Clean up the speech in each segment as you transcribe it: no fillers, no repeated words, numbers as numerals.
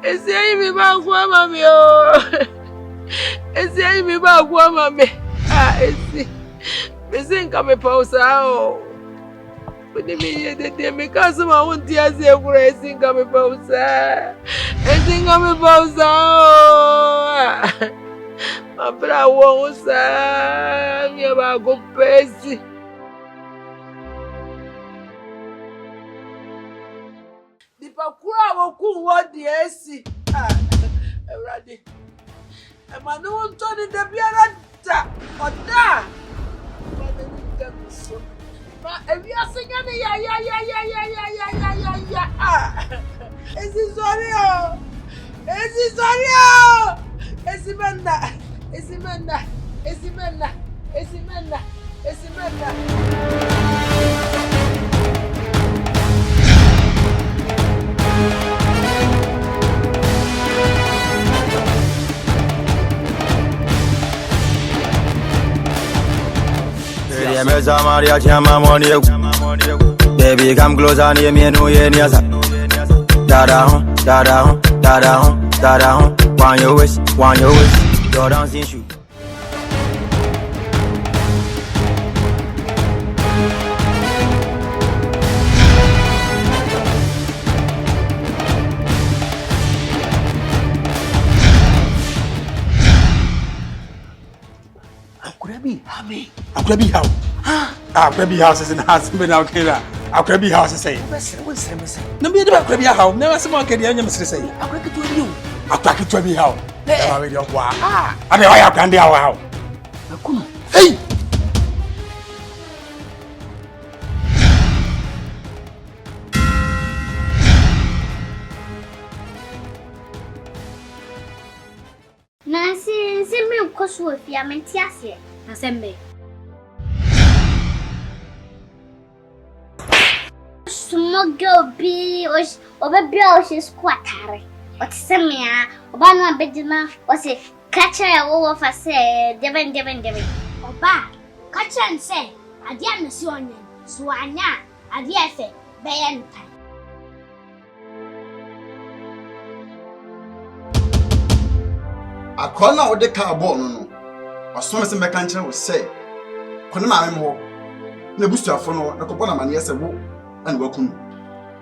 Esi ayi mi ba kwa mami o. Esi ayi mi ba kwa mami. Esi. Esi nka me pausa o. Buni mi yede me kasuma unti ase kura esi nka me pausa. Esi nka me pausa o. Mabra wo usa mi ba go pesi. Pakura woku wodi esi Ewrade Emanu Antoni de biara da oda ma de nka so ma ewi asenya ne ya esi sorry o esi menna Maria chama money. Baby come closer near me no ye near sa. Dada. Want your wish. Your dancing shoe. I could be how? I could be houses and houses without Kira. I could be houses say. No, be about Crabby how. Never someone can hear you say. I could to you. I could to be how. I mean, I mean, I have candy how. Hey! Nancy, send me a course with Yamentiasia. Assembly. Small girl be or baby, she's quite hard. But Samia, Obama Bedina was a catcher all of us say, Devin. Oba, catcher and say, I dare Miss Union, Swana, I dare say, Bayan. I call out the car born. Or some of the mechanic will say, Konama more. Nebusta for no, Nakopana man, yes, a woo, and welcome.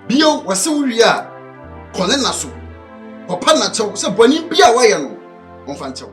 Bio was so we are. Colena so. Papa Nacho, so Bonnie be a way on Fancho.